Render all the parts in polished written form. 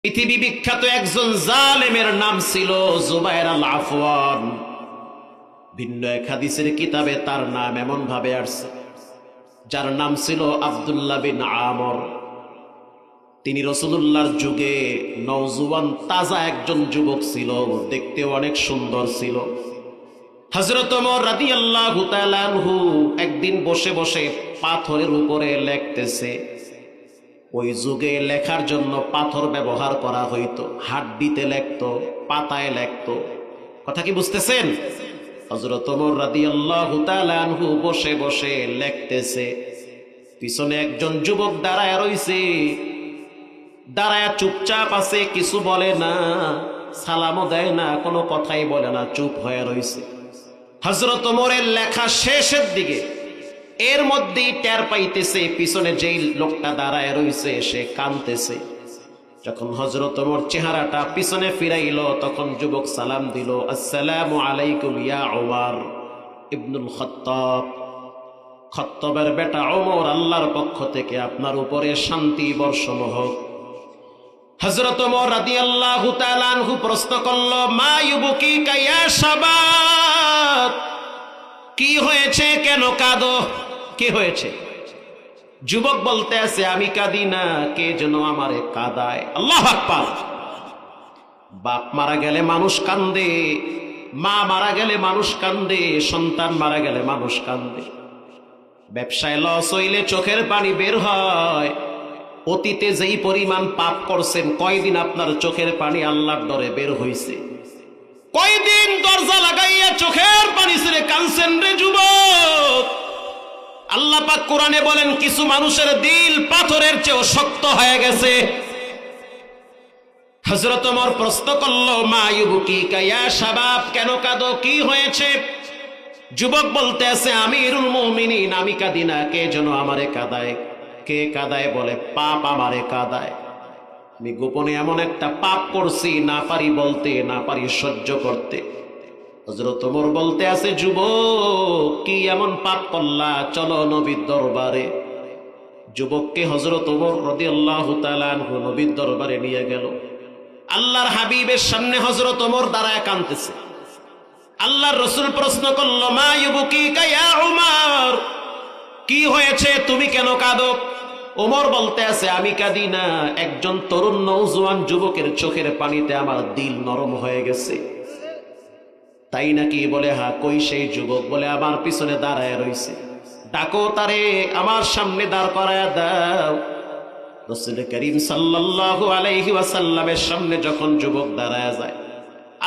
পৃথিবী বিখ্যাত একজন জালেমের নাম ছিল জুবায়ের আল আফওয়ান। ভিন্ন এক হাদিসের কিতাবে তার নাম এমন ভাবে আসছে, যার নাম ছিল আব্দুল্লাহ বিন আমর। তিনি রাসূলুল্লাহর যুগে নওজোয়ান তাজা একজন যুবক ছিল, দেখতেও অনেক সুন্দর ছিল। হযরত ওমর রাদিয়াল্লাহু তাআলা আনহু একদিন বসে বসে পাথরের উপরে লিখতেছে। ওই যুগে লেখার জন্য পাথর ব্যবহার করা হইতো, হাড্ডিতে লিখতো, পাতায় লিখতো। কথা কি বুঝতেছেন? হযরত ওমর রাদিয়াল্লাহু তাআলা আনহু বসে বসে লিখতেছে, পিছনে একজন যুবক দাঁড়ায় রইছে, দাঁড়ায় চুপচাপ আছে, কিছু বলে না, সালামও দেয় না, কোনো কথাই বলে না, চুপ হয়ে রইছে। হযরত ওমরের লেখা শেষের দিকে এর মধ্যেই টের পাইতেছে পিছনে যেই লোকটা দাঁড়ায় রইছে সে কাঁদতেছে। যখন হযরত ওমর চেহারাটা পিছনে ফিরাইল, তখন যুবক সালাম দিল, আসসালামু আলাইকুম ইয়া ওমর ইবনুল খাত্তাব। খাত্তাবের বেটা ওমর, আল্লাহর পক্ষ থেকে আপনার উপরে শান্তি বর্ষণ হোক। হযরত ওমর রাদিয়াল্লাহু তাআলা আনহু প্রশ্ন করল, মা ইউবকিকা ইয়া শাবাব, কি হয়েছে, কেন কাঁদো, কি হয়েছে? যুবক বলতে আছে, আমি কাঁদি না, কে যেন আমারে কাঁদায়। আল্লাহু আকবার। বাপ মারা গেলে মানুষ কান্দে, মা মারা গেলে মানুষ কান্দে, সন্তান মারা গেলে মানুষ কান্দে, ব্যবসায় লস হইলে চোখের পানি বের হয়। অতীতে যেই পরিমাণ পাপ করছেন, কয়দিন আপনার চোখের পানি আল্লাহর ডরে বের হইছে? কয়দিন দরজা লাগাইয়া চোখের পানি ছেড়ে কাঁদছেন রে যুবক? আল্লাহ পাক কোরআনে বলেন, কিছু মানুষের দিল পাথরের চেয়েও শক্ত হয়ে গেছে। হযরত ওমর প্রশ্ন করল, মা ইউবকিকা ইয়া শাবাব, কেন কাঁদো, কি হয়েছে? যুবক বলতে আছে, আমিরুল মুমিনিন, আমি কাঁদি না, কে যেন আমারে কাঁদায়। কে কাঁদায়? বলে, পাপ আমারে কাঁদায়। আমি গোপনে এমন একটা পাপ করছি, না পারি বলতে, না পারি সহ্য করতে। হযরত ওমর বলতে আছে, যুবক কি এমন পাপ করলা, চলো নবীর দরবারে। যুবককে হযরত ওমর রাদিয়াল্লাহু তাআলা আনহু নবীর দরবারে নিয়ে গেল। আল্লাহর হাবিবের সামনে হযরত ওমর দাঁড়ায় কাঁদতেছে। আল্লাহর রাসূল প্রশ্ন করল, মা ইউবকিকা ইয়া ওমর, কি হয়েছে, তুমি কেন কাঁদো? ওমর বলতে আছে, আমি কাঁদি না, একজন তরুণ নওজোয়ান যুবকের চোখের পানিতে আমার দিল নরম হয়ে গেছে। তাই নাকি? বলে, হ্যাঁ। কই সেই যুবক? বলে, আমার পিছনে দাঁড়ায় রইছে, ডাকো তারে, আমার সামনে দাঁড় করায় দাও। রাসূল করিম সাল্লাল্লাহু আলাইহি ওয়াসাল্লামের সামনে যখন যুবক দাঁড়ায় যায়,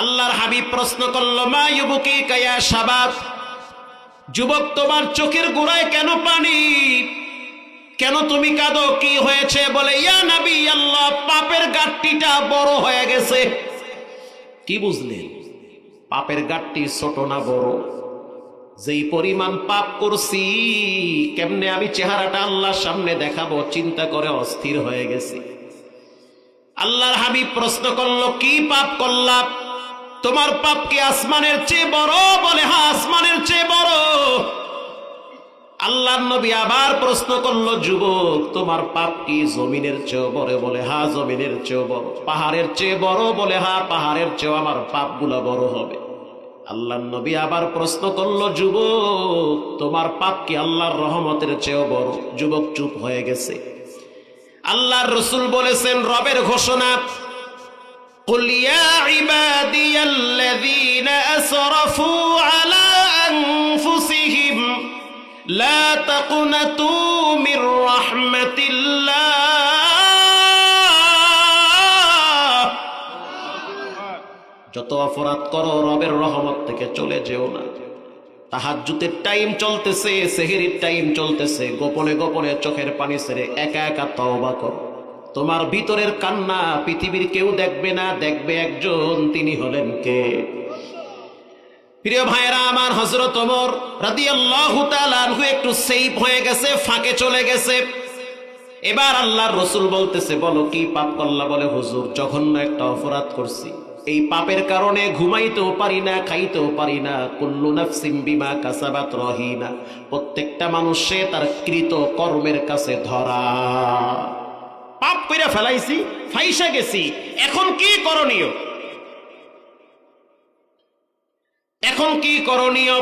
আল্লাহর হাবিব প্রশ্ন করল, মা ইউবকিকা ইয়া শাবাব, যুবক তোমার চোখের গোড়ায় কেন পানি, কেন তুমি কাঁদো, কি হয়েছে? বলে, ইয়া নবী আল্লাহ, পাপের গাঁটটিটা বড় হয়ে গেছে। কি বুঝলেন? পাপের গাঁটটি ছোট না বড়? যেই পরিমাণ পাপ করছি, কেমনে আমি চেহারাটা আল্লাহর সামনে দেখাবো, চিন্তা করে অস্থির হয়ে গেছি। আল্লাহর হাবিব প্রশ্ন করল, কি পাপ করলাম? তোমার পাপ কি আসমানের চেয়ে বড়? বলে, হ্যাঁ, আসমানের চেয়ে বড়। আল্লাহর নবী আবার প্রশ্ন করলো, যুবক তোমার পাপ কি জমিনের চেয়েও বড়? বলে, হ্যাঁ, জমিনের চেয়েও বড়। পাহাড়ের চেয়ে বড়? বলে, হ্যাঁ, পাহাড়ের চেয়েও আমার পাপগুলা বড় হবে। আল্লাহর নবী আবার প্রশ্ন করলো, যুবক তোমার পাপ কি আল্লাহর রহমতের চেয়েও বড়? যুবক চুপ হয়ে গেছে। আল্লাহর রাসূল বলেছেন, রবের ঘোষণা, কুল ইয়া ইবাদিয়াল্লাযীনা আসরাফু আলা আনফুসিহিম লা তাকুনাতু মির রাহমাতিল্লাহ। যত অপরাধ করো, রবের রহমত থেকে চলে যেও না। তাহাজ্জুদের টাইম চলতেছে, সেহরির টাইম চলতেছে, গোপনে গোপনে চোখের পানি ছেড়ে একা একা তওবা করো। তোমার ভিতরের কান্না পৃথিবীর কেউ দেখবে না, দেখবে একজন, তিনি হলেন কে? প্রিয় ভাইরা আমার, হযরত ওমর রাদিয়াল্লাহু তাআলা আনহু একটু সেফ হয়ে গেছে, ফাঁকে চলে গেছে। এবার আল্লাহর রাসূল বলতেছে, বলো কি পাপ করলা? বলে, হুজুর জঘন্য একটা অপরাধ করছি, এই পাপের কারণে ঘুমাইতেও পারি না, খাইতেও পারি না। কুল্লু নাফসিম বিমা কাসাবাত রহিনা, প্রত্যেকটা মানুষ সে তার কৃত কর্মের কাছে ধরা। পাপ কইরা ফেলাইছি, ফাইসা গেছি, এখন কি করণীয়? এখন কি করণীয়?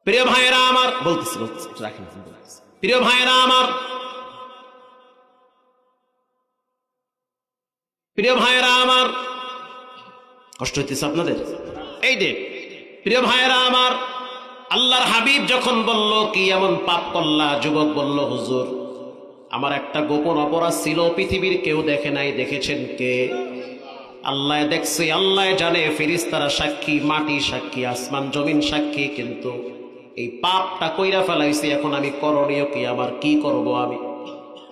প্রিয় ভাইয়েরা আমার, বলতেছি রাখেন, প্রিয় ভাইয়েরা আমার, প্রিয় ভাইয়েরা আমার, কষ্ট হইতেছে আপনাদের? এই যে প্রিয় ভাইয়েরা আমার, আল্লাহর হাবিব যখন বলল কি এমন পাপ করলা, যুবক বলল হুজুর আমার একটা গোপন অপরাধ ছিল, পৃথিবীর কেউ দেখে নাই, দেখেছেন কে? আল্লাহ দেখছে, আল্লাহ জানে, ফেরেশতারা সাক্ষী, মাটি সাক্ষী, আসমান জমিন সাক্ষী, কিন্তু এই পাপটা কইরা ফেলাইছি, এখন আমি করণীয় কি, আমার কি করব আমি?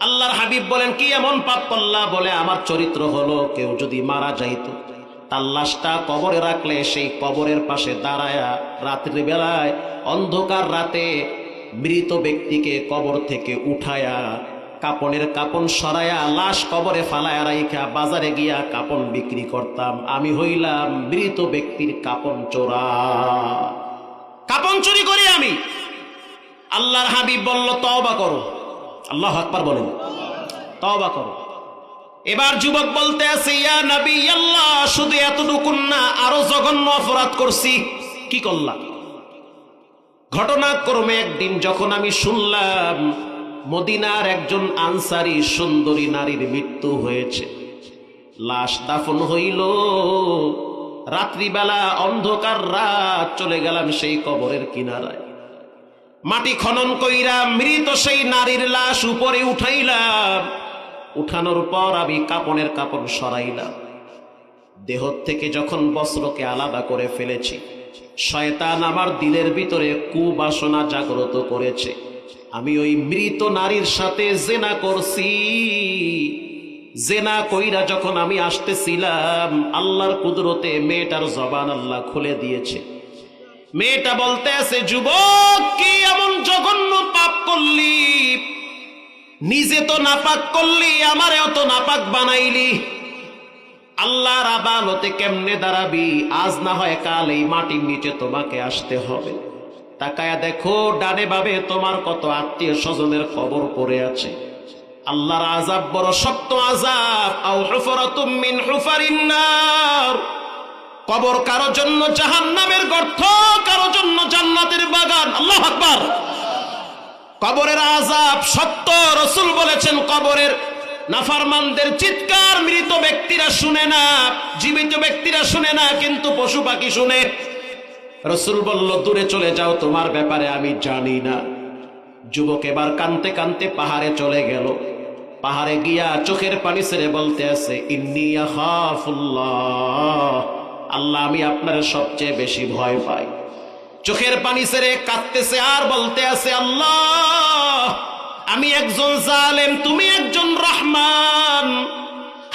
আল্লাহর হাবিব বলেন কি এমন পাপ করলা? বলে আমার চরিত্র হলো কেউ যদি মারা যাইতো, তার লাশটা কবরে রাখলে সেই কবরের পাশে দাঁড়ায়া রাত্রি বেলায় অন্ধকার রাতে মৃত ব্যক্তিকে কবর থেকে উঠায়া কাপনের কাপন সরায়া লাশ কবরে ফালায়া রাইখা বাজারে গিয়া কাপন বিক্রি করতাম। আমি হইলাম মৃত ব্যক্তির কাপন চোরা, কাপন চুরি করি আমি। আল্লাহর হাবিব বলল তওবা করো। আল্লাহু আকবার বলেন, তওবা করো। এবার যুবক বলতে আছে ইয়া নবী আল্লাহ, শুধু এতটুকু না, আরো জঘন্য অপরাধ করছি। কি করলাম? ঘটনাক্রমে একদিন যখন আমি শুনলাম মদিনার একজন আনসারী সুন্দরী নারীর মৃত্যু হয়েছে, লাশ দাফন হইল, রাত্রিবেলা অন্ধকার রাত, চলে গেলাম সেই কবরের কিনারায়, মাটি খনন কইরা মৃত সেই নারীর লাশ উপরে উঠাইলাম। উঠানোর পর আমি কাপনের কাপন সরাইলাম, দেহ থেকে যখন বস্ত্রকে আলাদা করে ফেলেছি, শয়তান আমার দিলের ভিতরে কুবাসনা জাগ্রত করেছে। আমি ওই মৃত নারীর সাথে জেনা করছি। জেনা কইরা যখন আমি আসতেছিলাম, আল্লাহর কুদরতে মেয়েটার জবান আল্লাহ খুলে দিয়েছে। মেয়েটা বলতে আছে যুবক কি এমন জঘন্য পাপ করলি? নিজে তো নাপাক করলি, আমারেও তো নাপাক বানাইলি। আল্লাহর আদালতে কেমনে দাঁড়াবি? আজ না হয় কাল এই মাটির নিচে তোমাকে আসতে হবে। তাকায়া দেখো ডানে বামে তোমার কত আত্মীয় স্বজনের কবর পড়ে আছে। আল্লাহর আযাব বড় শক্ত আযাব। আও হুফরাতুম মিন হুফারিন নার, কবর কারো জন্য জাহান্নামের গর্ত, কারো জন্য জান্নাতের বাগান। আল্লাহু আকবার। কবরের আযাব সত্য। রাসূল বলেছেন কবরের নাফরমানদের চিৎকার মৃত ব্যক্তিরা শুনে না, জীবিত ব্যক্তিরা শুনে না, কিন্তু পশু পাখি শুনে। রাসূল বলল দূরে চলে যাও, তোমার ব্যাপারে আমি জানি না। যুবক এবার কানতে কানতে পাহাড়ে চলে গেল। পাহাড়ে গিয়া চোখের পানি ছেড়ে বলতে আছে ইন্নী আখাফুল্লাহ, আল্লাহ আমি আপনার সবচেয়ে বেশি ভয় পাই। চোখের পানি ছেড়ে কাঁদতেছে আর বলতে আছে আল্লাহ আমি একজন জালেম, তুমি একজন রহমান।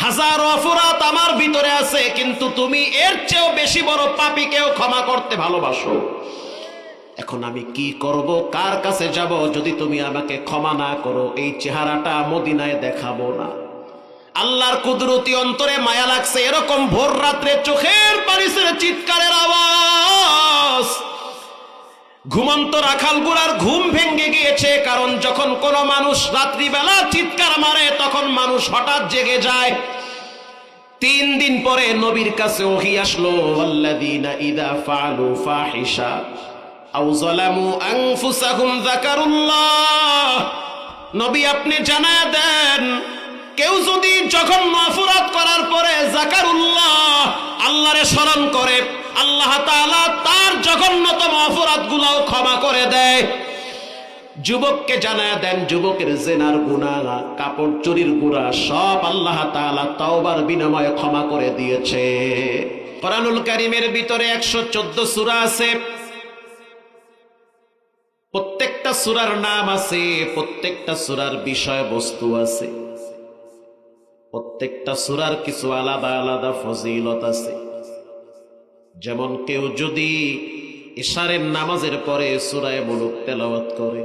হাজারো অপরাধ আমার ভিতরে আছে, কিন্তু তুমি এর চেয়েও বেশি বড় পাপীকেও ক্ষমা করতে ভালোবাসো। এখন আমি কি করব, কার কাছে যাব? যদি তুমি আমাকে ক্ষমা না করো, এই চেহারাটা মদিনায় দেখাবো না। আল্লাহর কুদরতি অন্তরে মায়া লাগছে। এরকম ভোর রাত্রে চোখের পানি ছেড়ে চিৎকারের আওয়াজ। ঘুমন্ত রাখাল বুড়ার ঘুম ভেঙে গিয়েছে, কারণ যখন কোন মানুষ রাত্রিবেলা চিৎকার মারে তখন মানুষ হঠাৎ জেগে যায়। 3 দিন পরে নবীর কাছে ওহী আসলো, আল্লাযীনা ইযা ফাআলু ফাহিশা আও যালামু আনফুসাহুম যাকারুল্লাহ। নবী আপনি জানায়া দেন, কেউ যদি জঘন্য অপরাধ করার পরে যাকারুল্লাহ, আল্লাহরে স্মরণ করে, আল্লাহ তাআলা তার জঘন্যতম অপরাধগুলোও ক্ষমা করে দেয়। যুবককে জানায়া দেন যুবকের জিনার গুনাহ, কাপড় চুরির গুনাহ সব আল্লাহ তাআলা তওবার বিনিময়ে ক্ষমা করে দিয়েছে। কোরআনুল কারীমের ভিতরে 114 সূরা আছে। প্রত্যেকটা সূরার নাম আছে, প্রত্যেকটা সূরার বিষয়বস্তু আছে, প্রত্যেকটা সূরার কিছু আলাদা আলাদা ফজিলত আছে। যেমন কেউ যদি ইশারের নামাজের পরে সূরা মুলুক তেলাওয়াত করে,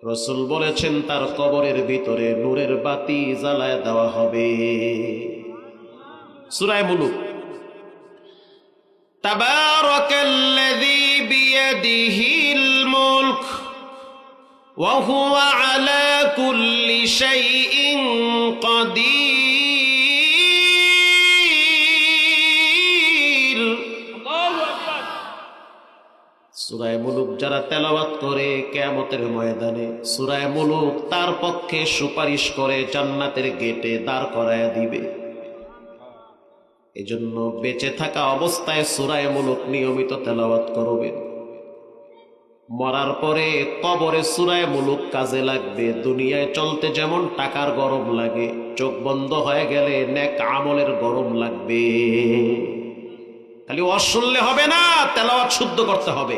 রাসূল বলেছেন তার কবরের ভিতরে নূরের বাতি জ্বালায় দেওয়া হবে। সূরা মুলুক তাবারাকাল্লাযী বিয়াদিহিল মুলক ওয়া হুয়া আলা কুল্লি শাইইন কাদির। সূরা মুলুক যারা তেলাওয়াত করে কিয়ামতের ময়দানে সূরা মুলুক তার পক্ষে সুপারিশ করে জান্নাতের গেটে দাঁড় করায়া দিবে। এজন্য বেঁচে থাকা অবস্থায় সূরা মুলুক নিয়মিত তেলাওয়াত করবেন। মরার পরে কবরে সূরা মুলুক কাজে লাগবে। দুনিয়ায় চলতে যেমন টাকার গরম লাগে, চোখ বন্ধ হয়ে গেলে নেক আমলের গরম লাগবে। খালি ওয়াজ শুনলে হবে না, তেলাওয়াত শুদ্ধ করতে হবে।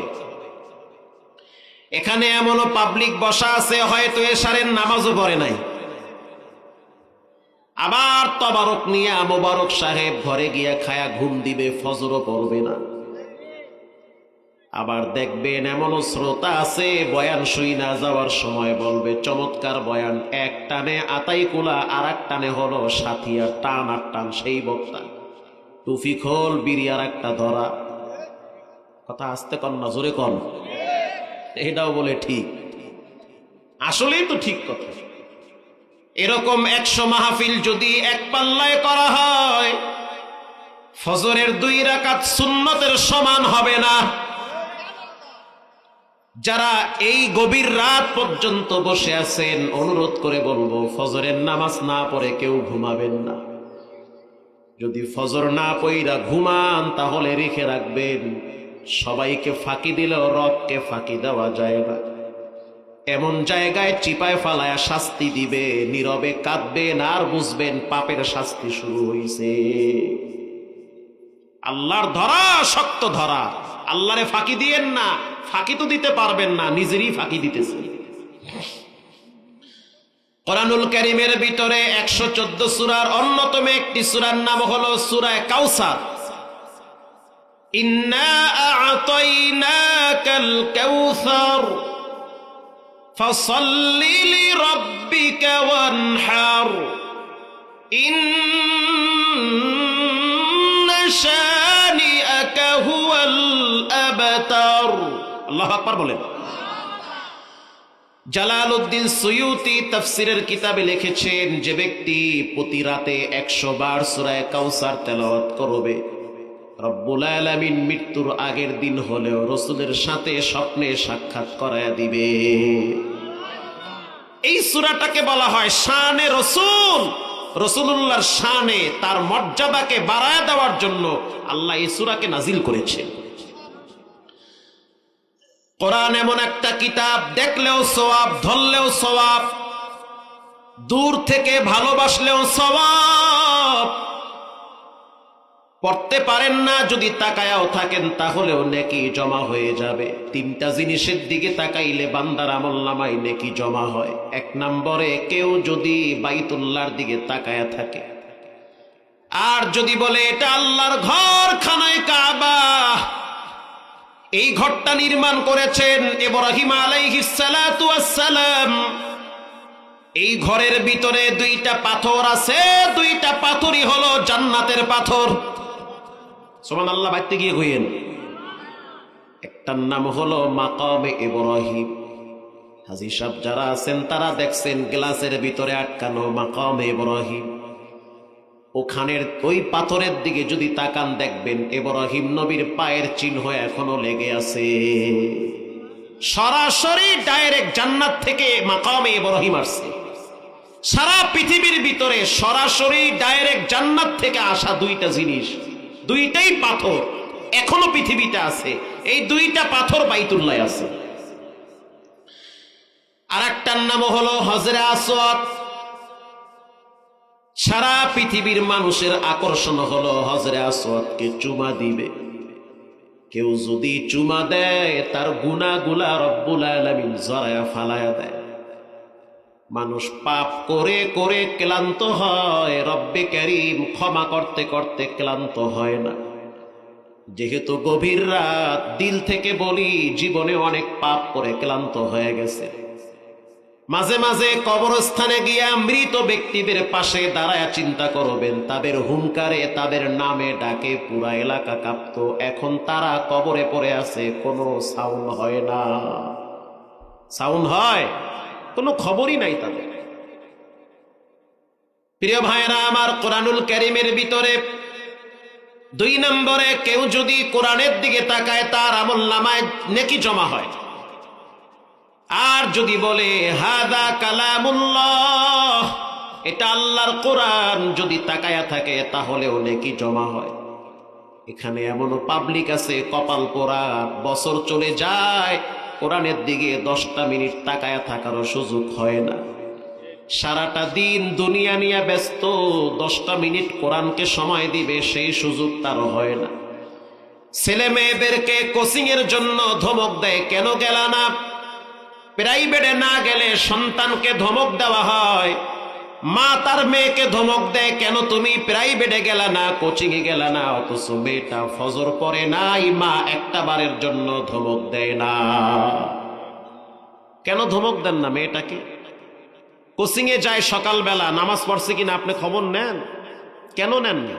এখানে এমনও পাবলিক বসা আছে হয়তো এশারের নামাজও পড়ে নাই, আবার তবারক নিয়ে মোবারক সাহেব ঘরে গিয়া খায়া ঘুম দিবে, ফজরও পড়বে না। আবার দেখবেন এমনও শ্রোতা আছে বয়ান শুই না যাওয়ার সময় বলবে চমৎকার বয়ান, এক টানে আতাই কুলা আর এক টানে হলো সাথিয়া, টান আর টান সেই বক্তা। টুফি খোল বিড়ি আর একটা ধরা। কথা আস্তে কন না জোরে কন, এটাও বলে ঠিক, আসলেই তো ঠিক কথা। এরকম 100 মাহফিল যদি এক পাল্লায় করা হয়, ফজরের 2 রাকাত সুন্নতের সমান হবে না। যারা এই গভীর রাত পর্যন্ত বসে আছেন, অনুরোধ করে বলবো ফজরের নামাজ না পড়ে কেউ ঘুমাবেন না। যদি ফজর না পইরা ঘুমান তাহলে রেখে রাখবেন, সবাইকে ফাঁকি দিলেও রবকে ফাঁকি দেওয়া যায় না। এমন জায়গায় চিপায় ফালায়া শাস্তি দিবে, নীরবে কাঁদবেন আর বুঝবেন পাপের শাস্তি শুরু হইছে। আল্লাহর ধরা শক্ত ধরা, আল্লাহরে ফাঁকি দিয়েন না। ফাঁকি তো দিতে পারবেন না, নিজেরই ফাঁকি দিতেছে। কোরআনুল কারীমের ভিতরে 114 সূরার অন্যতম একটি সূরার নাম হলো সূরা কাউসার। ইন্না আ'তাইনাকাল কাউসার ফাসাল্লি লিরাব্বিকা ওয়ানহার ইন্না শানিআকা হুয়াল আবতার। আল্লাহু আকবার বলেন। জালালউদ্দিন সুয়ুতি তাফসীরের কিতাবে লিখেছেন, যে ব্যক্তি প্রতি রাতে 100 বার সূরা কাউসার তেলাওয়াত করবে, রব্বুল আলামিন মৃত্যুর আগের দিন হলেও রাসূলের সাথে স্বপ্নে সাক্ষাৎ করায়া দিবে। এই সূরাটাকে বলা হয় শানে রাসূল। রাসূলুল্লাহর শানে, তার মর্যাদাকে বাড়ায় দেওয়ার জন্য আল্লাহ এই সূরাকে নাজিল করেছেন। কোরআন এমন একটা কিতাব, দেখলেও সওয়াব, ধরলেও সওয়াব, দূর থেকে ভালোবাসলেও সওয়াব। পড়তে পারেন না, যদি তাকায়াও থাকেন তাহলেও নেকি জমা হয়ে যাবে। 3টা জিনিসের দিকে তাকাইলে বান্দার আমলনামায় নেকি জমা হয়। 1 নম্বরে কেউ যদি বাইতুল্লাহর দিকে তাকায়া থাকে আর যদি বলে এটা আল্লাহর ঘর, খানায় কাবা, এই ঘরটা নির্মাণ করেছেন ইব্রাহিম আলাইহিস সালাতু ওয়াস সালাম, এই ঘরের ভিতরে 2টা পাথর আছে, 2টা পাথরই হলো জান্নাতের পাথর। সুবহানাল্লাহ, বাইতে গিয়ে কইেন। একটার নাম হলো মাকামে ইব্রাহিম। হাজী সাহেব যারা আছেন তারা দেখছেন গ্লাসের ভিতরে আটকানো মাকামে ইব্রাহিম। ওখানের ওই পাথরের দিকে যদি তাকান দেখবেন ইব্রাহিম নবীর পায়ের চিহ্ন এখনো লেগে আছে। সরাসরি ডাইরেক্ট জান্নাত থেকে মাকামে ইব্রাহিম আসছে। সারা পৃথিবীর ভিতরে সরাসরি ডাইরেক্ট জান্নাত থেকে আসা 2টা জিনিস, 2টাই পাথর এখনো পৃথিবীতে আছে। এই 2টা পাথর বাইতুল্লাহ আছে। আর একটার নাম হলো হজরে আসওয়াদ। সারা পৃথিবীর মানুষের আকর্ষণ হলো হজরে আসওয়াদকে চুমা দিবে। কেউ যদি চুমা দেয় তার গুনাহগুলা রব্বুল আলামিন জরায়া ফালায়া দেয়। মানুষ পাপ করে করে ক্লান্ত হয়, রব্বে কারীম ক্ষমা করতে করতে ক্লান্ত হয় না। যেহেতু গভীর রাত, দিল থেকে বলি জীবনে অনেক পাপ করে ক্লান্ত হয়ে গেছে। মাঝে মাঝে কবরস্থানে গিয়া মৃত ব্যক্তিদের পাশে দাঁড়ায় চিন্তা করবেন, তাদের হুঙ্কারে, তাদের নামে ডাকে পুরা এলাকা কাঁপতো। এখন তারা কবরে পড়ে আছে, কোনো সাউন্ড হয় না। সাউন্ড হয়, কোনো খবরই নাই তাদের। প্রিয় ভাইরা আমার, কোরআনুল কারীমের ভিতরে 2 নম্বরে, কেউ যদি কোরআনের দিকে তাকায় তার আমলনামায় নেকি জমা হয়। আর যদি বলে হাদা কালামুল্লাহ, এটা আল্লাহর কোরআন, যদি তাকায়া থাকে তাহলেও নেকি জমা হয়। এখানে এমনও পাবলিক আছে কপাল পোড়া, বছর চলে যায় কোরআনের দিকে 10টা মিনিট তাকায়া থাকারও সুযোগ হয় না। সারাটা দিন দুনিয়া নিয়ে ব্যস্ত, 10টা মিনিট কোরআনকে সময় দিবে সেই সুযোগ তারও হয় না। ছেলে মেয়েদেরকে কোচিং এর জন্য ধমক দেয়, কেন গেলা না? প্রাইভেটে না গেলে সন্তানকে ধমক দেওয়া হয়। মা তার মেয়েকে ধমক দেয়, কেন তুমি প্রাইভেটে গেলা না, কোচিং এ গেলা না? অথচ মেয়েটা ফজর পড়ে নাই, মা একটা বারের জন্য ধমক দেয় না। কেন ধমক দেন না মেয়েটাকে? কোচিং এ যায় সকালবেলা, নামাজ পড়ছে কিনা আপনি খবর নেন? কেন নেন না?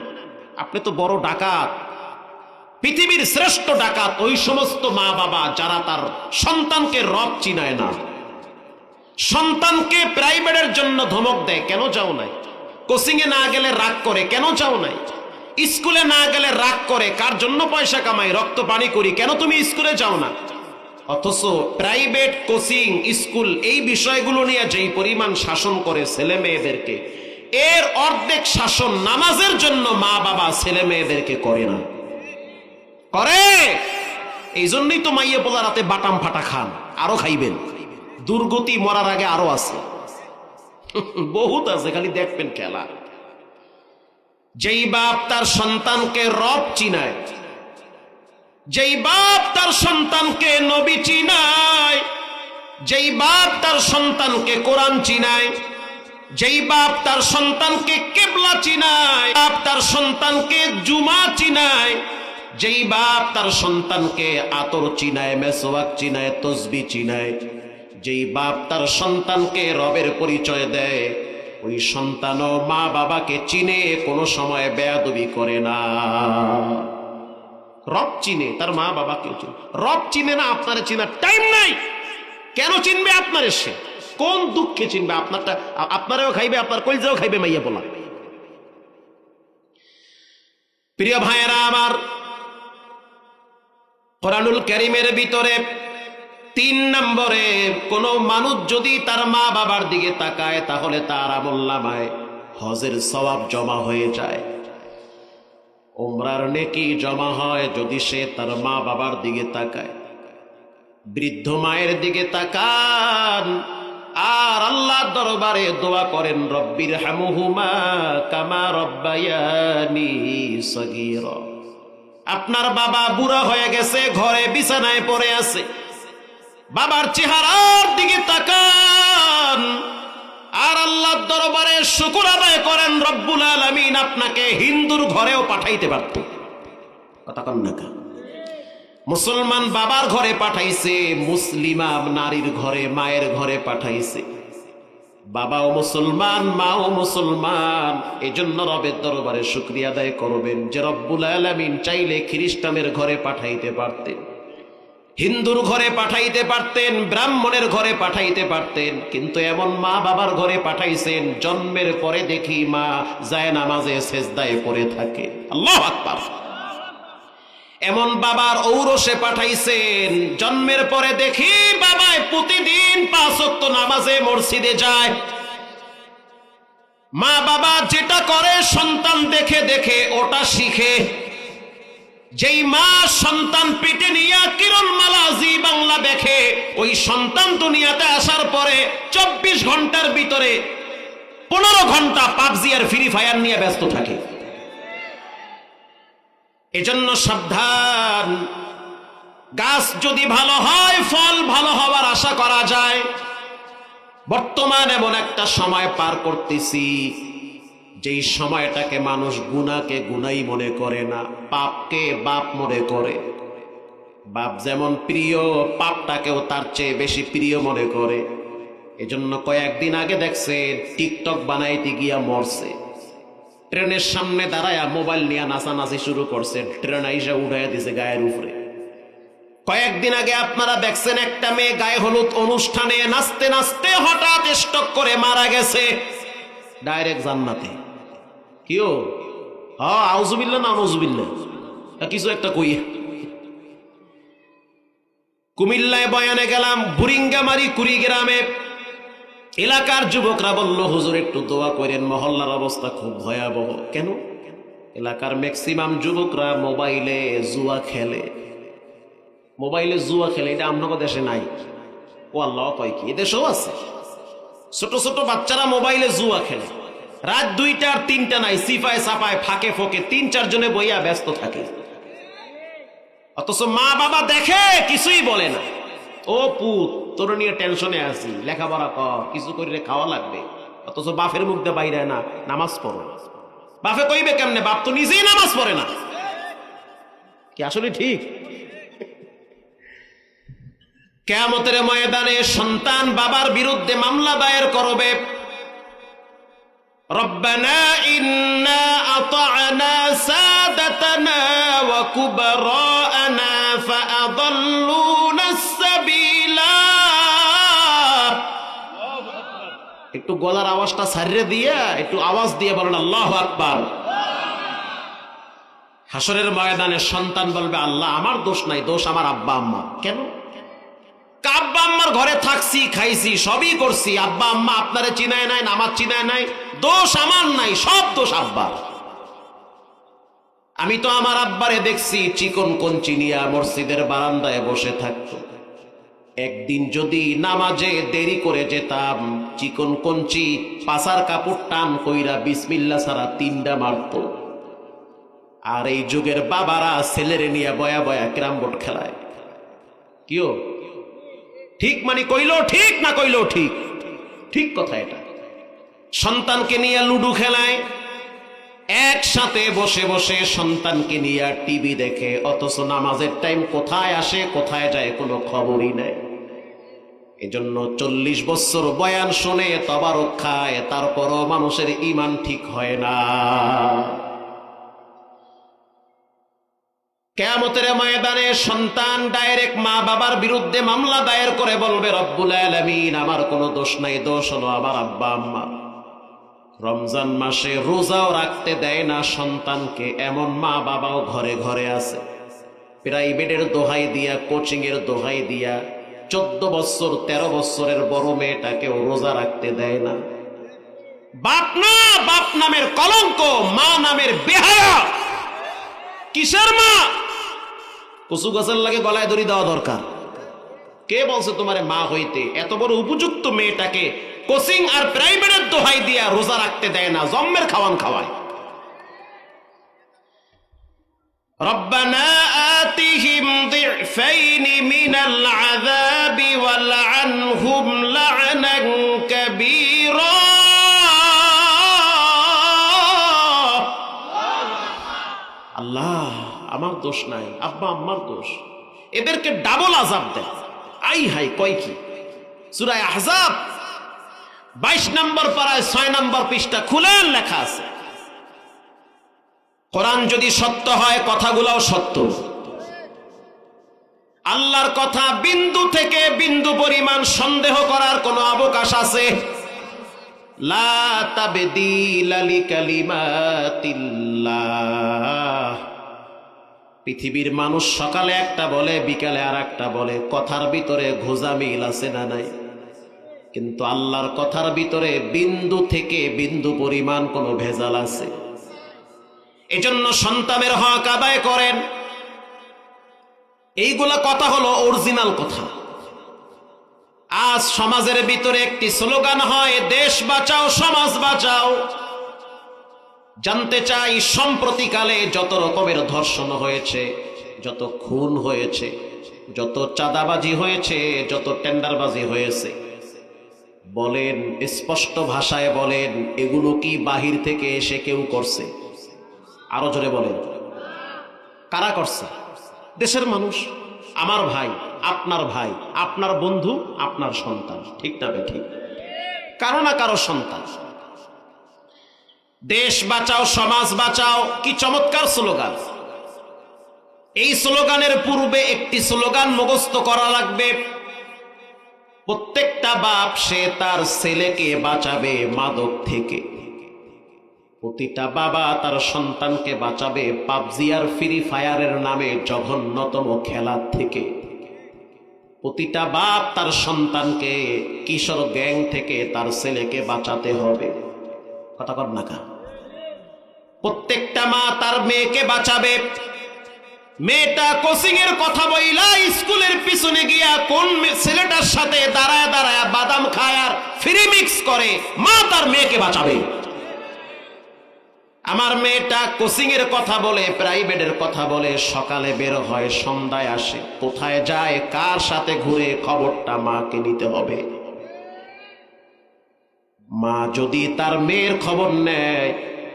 আপনি তো বড় ডাকাত, পৃথিবীর শ্রেষ্ঠ ডাকাত ওই সমস্ত মা বাবা যারা তার সন্তানকে রব চিনায় না, সন্তানকে প্রাইভেটের জন্য ধমক দেয়। কেন যাও নাই? কোচিং এ না গেলে রাগ করে, কেন যাও নাই? স্কুলে না গেলে রাগ করে, কার জন্য পয়সা কামাই, রক্ত পানি করি, কেন তুমি স্কুলে যাও না? অথচ প্রাইভেট, কোচিং, স্কুল এই বিষয়গুলো নিয়ে যেই পরিমাণ শাসন করে ছেলে মেয়েদেরকে, এর অর্ধেক শাসন নামাজের জন্য মা বাবা ছেলে মেয়েদেরকে করে না। করে, এই জন্যই তো মাইয়ে পোলা রাতে বাটাম ফাটা খান, আরো খাইবেন। দুর্গতি মরার আগে আরো আছে, বহুত আছে, খালি দেখবেন খেলা। যেই বাপ তার সন্তানকে রব চিনায়, যেই বাপ তার সন্তানকে নবী চিনায়, যেই বাপ তার সন্তানকে কোরআন চিনায়, যেই বাপ তার সন্তানকে কিবলা চিনায়, বাপ তার সন্তানকে জুমা চিনায়, যেই বাপ তার সন্তানকে আতর চিনায়, মেসওয়াক চিনায়, তসবিহ চিনায়, যেই বাপ তার সন্তানকে রবের পরিচয় দেয়, ওই সন্তানও মা বাবাকে চিনে, কোনো সময় বেয়াদবি করে না। রব চিনে, তার মা বাবাকে চিনে। রব চিনে না, আপনারে চিনার টাইম নাই। কেন চিনবে আপনারে? সে কোন দুঃখে চিনবে? আপনারটা আপনারাও খাইবে, আপনার কলিজাও খাইবে মাইয়া বলা। প্রিয় ভাইয়েরা আমার, কোরআনুল কারীমের ভিতরে 3 নম্বরে, কোন মানুষ যদি তার মা বাবার দিকে তাকায় তাহলে তার আমলনামায় হজের সওয়াব জমা হয়ে যায়, উমরার নেকি জমা হয় যদি সে তার মা বাবার দিকে তাকায়। বৃদ্ধ মায়ের দিকে তাকান আর আল্লাহর দরবারে দোয়া করেন, রব্বির হামুহুমা কামা রব্বায়ানি সগীরা। আপনার বাবা বুড়া হয়ে গেছে, ঘরে বিছানায় পড়ে আছে, বাবার চেহারার দিকে তাকান আর আল্লাহর দরবারে শুকর আদায় করেন, রব্বুল আলামিন আপনাকে হিন্দুর ঘরেও পাঠাইতে পারত। কথা কন না? মুসলমান বাবার ঘরে পাঠাইছে, মুসলিমা নারীর ঘরে, মায়ের ঘরে পাঠাইছে। বাবাও মুসলমান, মাও মুসলমান। এজন্য রবের দরবারে শুকরিয়া আদায় করবেন যে রব্বুল আলামিন চাইলে খ্রিস্টানের ঘরে পাঠাইতে পারতেন, হিন্দুর ঘরে পাঠাইতে পারতেন, ব্রাহ্মণের ঘরে পাঠাইতে পারতেন, কিন্তু এমন মা বাবার ঘরে পাঠাইছেন জন্মের পরে দেখি মা যায় নামাজে সেজদায় পড়ে থাকে। আল্লাহু আকবার। এমন বাবার ঔরসে পাঠাইছেন, জন্মের পরে দেখি বাবায় প্রতিদিন 5 ওয়াক্ত নামাজে মসজিদে যায়। মা বাবা যেটা করে সন্তান দেখে দেখে ওটা শিখে। যেই মা সন্তান পেটে নিয়ে কিরণমালা জি বাংলা দেখে, ওই সন্তান দুনিয়াতে আসার পরে 24 ঘন্টার ভিতরে 15 ঘন্টা পাবজি আর ফ্রি ফায়ার নিয়ে ব্যস্ত থাকে। এজন্য সাবধান। গাছ যদি ভালো হয় ফল ভালো হওয়ার আশা করা যায়। বর্তমান এমন একটা সময় পার করতেছি যেই সময়টাকে মানুষ গুনাহকে গুনাই মনে করে না, পাপকে বাপ মনে করে। বাপ যেমন প্রিয়, পাপটাকেও তার চেয়ে বেশি প্রিয় মনে করে। এজন্য কয়েকদিন আগে দেখছে টিকটক বানাইতে গিয়া মরছে, ট্রেনের সামনে দাঁড়ায়া মোবাইল নিয়ে নাচানাচি শুরু করছে, ট্রেন আইসা উঠাইয়া দিছে গায়ের উপরে। কয়েকদিন আগে আপনারা দেখছেন একটা মেয়ে গায়ে হলুদ অনুষ্ঠানে নাচতে নাচতে হঠাৎ স্ট্রোক করে মারা গেছে, ডাইরেক্ট জান্নাতে। কিও আউযুবিল্লাহ না আউযুবিল্লাহ কিছু একটা কই। কুমিল্লায় বয়ানে গেলাম, বুরিঙ্গামারি কুড়িগ্রামে এলাকার যুবকরা বলল, হুজুর একটু দোয়া করেন, মহল্লার অবস্থা খুব ভয়াবহ। কেন? এলাকার ম্যাক্সিমাম যুবকরা মোবাইলে জুয়া খেলে। মোবাইলে জুয়া খেলে, এটা আপনার দেশে নাই? ও আল্লাহ, কয় কি এদেশেও আছে? ছোট ছোট বাচ্চারা মোবাইলে জুয়া খেলে, রাত 2টা আর 3টা নাই, সিফায় সাপায় ফাঁকে ফোকে 3-4 জনে বইয়া ব্যস্ত থাকে, অথচ মা বাবা দেখে কিছুই বলে না। ও পুত, তোর নিয়ে টেনশনে আছি, লেখাপড়া কর, কিছু করে খাওয়া লাগবে, অথচ বাপের মুখ দিয়ে বাইরে না নামাজ পড়ো। বাপে কইবে কেমনে? বাপ তো নিজেই নামাজ পড়ে না। কি আসলে ঠিক? কিয়ামতের ময়দানে সন্তান বাবার বিরুদ্ধে মামলা দায়ের করবে, রব্বানা ইন্না আতা'না সাদাতানা ওয়া কুবরা'না ফাআদাল্লুনা সাবিলা। একটু গলার আওয়াজটা ছাড়িয়ে দিয়া একটু আওয়াজ দিয়ে বলেন আল্লাহু আকবার। হাসরের ময়দানে সন্তান বলবে, আল্লাহ আমার দোষ নাই, দোষ আমার আব্বা আম্মা। কেন? আব্বা আম্মার ঘরে থাকছি, খাইছি, সবই করছি, আব্বা আম্মা আপনারে চিনায় নাই, নামাজ চিনায় নাই, দোষ আমার নাই, সব দোষ আব্বার। আমি তো আমার আব্বারে দেখছি চিকন কঞ্চি নিয়া মসজিদের বারান্দায় বসে থাকতো। একদিন যদি নামাজে দেরি করে যেতাম, চিকন কঞ্চি পাছার কাপড় টান কইরা বিসমিল্লাহ ছাড়া 3টা মারত। আর এই যুগের বাবারা ছেলেরে নিয়ে বয়া বয়া ক্যারাম বোর্ড খেলায়। কিও ঠিক? মানে কইলো ঠিক, না কইলো ঠিক? ঠিক কথা এটা। সন্তানকে নিয়ে লুডু খেলায়, একসাথে বসে বসে সন্তানকে নিয়ে টিভি দেখে, অথচ নামাজের টাইম কোথায় আসে কোথায় যায় কোনো খবরই নেই। এজন্য 40 বছর বয়ান শুনে তবারক খায়, তারপরও মানুষের ঈমান ঠিক হয় না। কিয়ামতের ময়দানে সন্তান ডাইরেক্ট মা বাবার বিরুদ্ধে মামলা দায়ের করে বলবে, রব্বুল আলামিন আমার কোনো দোষ নাই, দোষ হলো আমার আব্বা আম্মা। রমজান মাসে রোজাও রাখতে দেয় না সন্তানকে, এমন মা বাবাও ঘরে ঘরে আছে। প্রাইভেটের দোহাই দিয়া, কোচিং এর দোহাই দিয়া 14 বছর 13 বছরের বড় মেয়েটাকেও রোজা রাখতে দেয় না। বাপ না, বাপ নামের কলঙ্ক, মা নামের বেহায়া। কিসের মা? কচু গাছের লাগে গলায় দড়ি দেওয়া দরকার। কে বলছে তোমারে মা হইতে? এত বড় উপযুক্ত মেয়েটাকে কোচিং আর প্রাইভেটের দোহাই দিয়া রোজা রাখতে দেয় না, জম্মের খাওয়ান খাওয়ায়। রব্বানা আতিহিম যিফাইনি মিনাল আযাবি ওয়ালআনহুম লা'নান কাবীরা। আল্লাহ আমার দোষ নাই, আব্বা আম্মার দোষ, এদেরকে ডাবল আযাব দেয়। আই হাই, কয় কি? সূরা আহজাব 22 নম্বর পারায় 6 নম্বর পৃষ্ঠা খুলেন লেখা আছে। কোরআন যদি সত্য হয়, কথাগুলোও সত্য। আল্লাহর কথা বিন্দু থেকে বিন্দু পরিমাণ সন্দেহ করার কোনো অবকাশ আছে? লা তাবদীলা লিকালিমাতিল্লাহ। পৃথিবীর মানুষ সকালে একটা বলে, বিকালে আর একটা বলে, কথার ভিতরে ঘোজা মিল আছে না নাই? কিন্তু আল্লাহর কথার ভিতরে বিন্দু থেকে বিন্দু পরিমাণ কোনো ভেজাল আছে? এজন্য সন্তানের হক আদায় করেন। এইগুলা কথা হলো অরিজিনাল কথা। আজ সমাজের ভিতরে একটি স্লোগান হয়, দেশ বাঁচাও সমাজ বাঁচাও। জানতে চাই, সম্প্রতিকালে যত রকমের ধর্ষণ হয়েছে, যত খুন হয়েছে, যত চাঁদাবাজি হয়েছে, যত টেন্ডারবাজি হয়েছে, বলেন স্পষ্ট ভাষায় বলেন, এগুলো কি বাহির থেকে এসে কেউ করছে? আরো জোরে বলেন, কারা করছে? দেশের মানুষ, আমার ভাই, আপনার ভাই, আপনার বন্ধু, আপনার সন্তান। ঠিক না? ঠিক। কারো না কারো সন্তান। দেশ বাঁচাও সমাজ বাঁচাও, কি চমৎকার স্লোগান। এই স্লোগানের পূর্বে একটি স্লোগান মুখস্থ করা লাগবে। প্রত্যেকটা বাপ সে তার ছেলেকে বাঁচাবে মাদক থেকে, প্রতিটা বাবা তার সন্তানকে বাঁচাবে পাবজি আর ফ্রি ফায়ারের নামে জঘন্যতম খেলার থেকে, প্রতিটা বাপ তার সন্তানকে কিশোর গ্যাং থেকে তার ছেলেকে বাঁচাতে হবে। কথা কর না কা? প্রত্যেকটা মা তার মেয়েকে বাঁচাবে। মেয়েটা কোচিং এর কথা বইলা স্কুলের পিছনে গিয়া কোন ছেলেটার সাথে দাঁড়ায় দাঁড়ায় বাদাম খায় আর ফ্রি মিক্স করে, মা তার মেয়েকে বাঁচাবে। আমার মেয়েটা কোচিং এর কথা বলে, প্রাইভেটের কথা বলে, সকালে বের হয় সন্ধ্যায় আসে, কোথায় যায় কার সাথে ঘুরে খবরটা মাকে নিতে হবে। মা যদি তার মেয়ের খবর নেয়,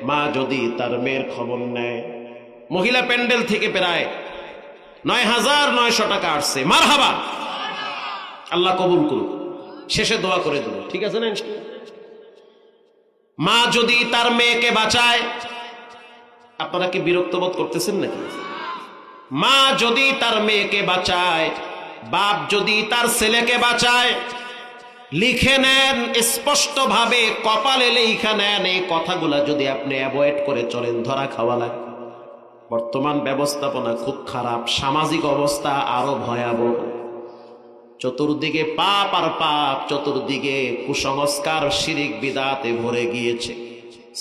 মা যদি তার মেয়ের খবর নেয়, মহিলা প্যান্ডেল থেকে প্রায় ৯,৯০০ টাকা আসছে, মারহাবা, আল্লাহ কবুল করুন, শেষে দোয়া করে দেব, ঠিক আছে না? মা যদি তার মেয়েকে বাঁচায়, আপনারা কি বিরক্ত বোধ করতেছেন নাকি? মা যদি তার মেয়েকে বাঁচায়, বাপ যদি তার ছেলেকে বাঁচায়, লিখে নেন স্পষ্ট ভাবে, কপালে লিখে নেন, এই কথাগুলা যদি আপনি অ্যাভয়েড করে চলেন ধরা খাওয়া লাগে। বর্তমান ব্যবস্থাপনা খুব খারাপ, সামাজিক অবস্থা আরো ভয়াবহ, চতুর্দিকে পাপ আর পাপ, চতুর্দিকে কুসংস্কার শিরিক বিদআতে ভরে গিয়েছে।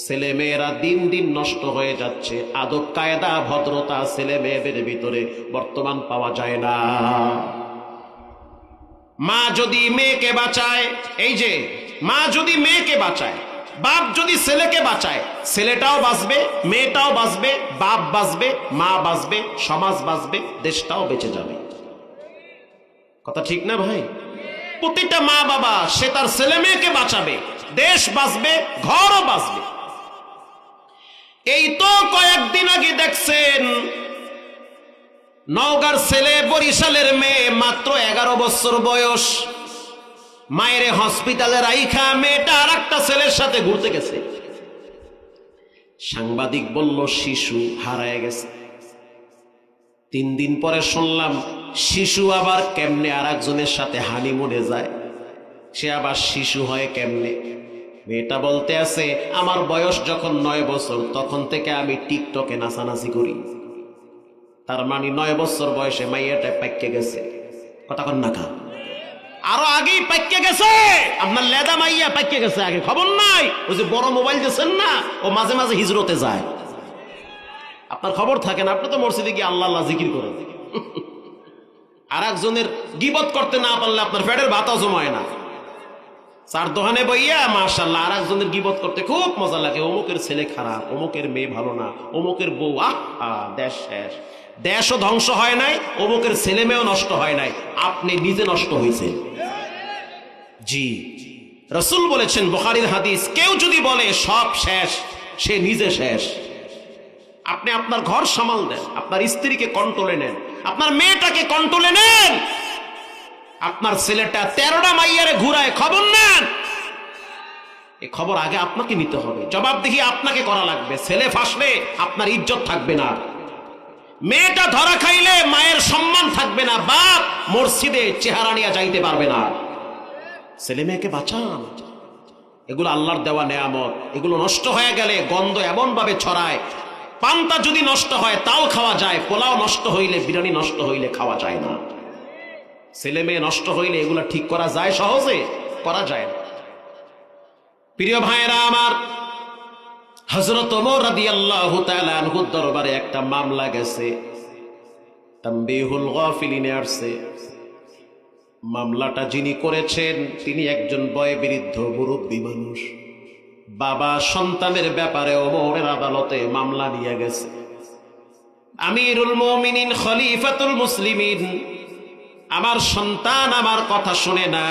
ছেলে মেয়েরা দিন দিন নষ্ট হয়ে যাচ্ছে, আদব কায়দা ভদ্রতা ছেলে মেয়েদের ভিতরে বর্তমান পাওয়া যায় না। মা যদি মেয়েকে বাঁচায়, এই যে মা যদি মেয়েকে বাঁচায়, বাপ যদি ছেলেকে বাঁচায়, ছেলেটাও বাঁচবে, মেয়েটাও বাঁচবে, বাপ বাঁচবে, মা বাঁচবে, সমাজ বাঁচবে, দেশটাও বেঁচে যাবে। কথা ঠিক না ভাই? প্রতিটা মা বাবা সে তার ছেলে মেয়েকে বাঁচাবে, দেশ বাঁচবে, ঘরও বাঁচবে। এই তো কয়েকদিন আগে দেখছেন নওগাঁর ছেলে বরিশালের মেয়ে, মাত্র 11 বছর বয়স, মায়ের হসপিটালে রাইখা মেয়েটা আর একটা ছেলের সাথে ঘুরতে গেছে। সাংবাদিক বলল শিশু হারায় গেছে। 3 দিন পরে শুনলাম শিশু আবার কেমনে আর একজনের সাথে হানিমুনে যায়, সে আবার শিশু হয় কেমনে? মেয়েটা বলতে আছে, আমার বয়স যখন 9 বছর তখন থেকে আমি টিকটকে নাচানাচি করি। তার মানে 9 বছর বয়সে মাইয়াটা পাইকে গেছে। কথা কন না কা? আরো আগেই পাইকে গেছে, আপনার লেদা মাইয়া পাইকে গেছে, আগে খবর নাই। ওই যে বড় মোবাইল দিয়েছেন না, ও মাঝে মাঝে হিজরতে যায়, আপনার খবর থাকে না। আপনি তো মসজিদে গিয়ে আল্লাহ আল্লাহ জিকির করেন। আর একজনের গীবত করতে না পারলে আপনার পেটের ভাতও জমায় না। চার দোকানে বইয়া মাশাআল্লাহ আর একজনের গীবত করতে খুব মজা লাগে। অমুকের ছেলে খারাপ, অমুকের মেয়ে ভালো না, অমুকের বউ, দেশ শেষ। দেশও ধ্বংস হয় নাই, অমুকের ছেলে মেয়েও নষ্ট হয় নাই, আপনি নিজে নষ্ট হয়েছেন। জি, রাসূল বলেছেন, বুখারীর হাদিস, কেউ যদি বলে সব শেষ, সে নিজে শেষ। আপনি আপনার ঘর সামাল দেন, আপনার স্ত্রীকে কন্ট্রোলে নেন, আপনার মেয়েটাকে কন্ট্রোলে নেন, আপনার ছেলেটা 13টা মাইয়ারে ঘুরায়, খবর নেন। এই খবর আগে আপনাকে নিতে হবে, জবাবদিহি আপনাকে করা লাগবে। ছেলে ফাঁসলে আপনার ইজ্জত থাকবে না, মেয়েটা ধরা খাইলে মায়ের সম্মান থাকবে না, বাপ মসজিদে চেহারা নিয়ে যাইতে পারবে না। ছেলে মেয়েকে বাঁচান, এগুলো আল্লাহর দেওয়া নেয়ামত। এগুলো নষ্ট হয়ে গেলে গন্ধ এমন ভাবে ছড়ায়, পান্তা যদি নষ্ট হয় তাও খাওয়া যায়, পোলাও নষ্ট হইলে, বিরিয়ানি নষ্ট হইলে খাওয়া যায় না। ছেলে মেয়ে নষ্ট হইলে এগুলা ঠিক করা যায়? সহজে করা যায় না। প্রিয় ভাইয়েরা আমার, হযরত ওমর রাদিয়াল্লাহু তাআলা আনহুর দরবারে একটা মামলা গেছে, তানবীহুল গাফিলিনে আসছে। মামলাটা যিনি করেছেন তিনি একজন বয়োবৃদ্ধ মুরব্বী মানুষ। বাবা সন্তানের ব্যাপারে ওমরের আদালতে মামলা নিয়ে গেছে। আমিরুল মুমিনিন, খলিফাতুল মুসলিমিন, আমার সন্তান আমার কথা শুনে না,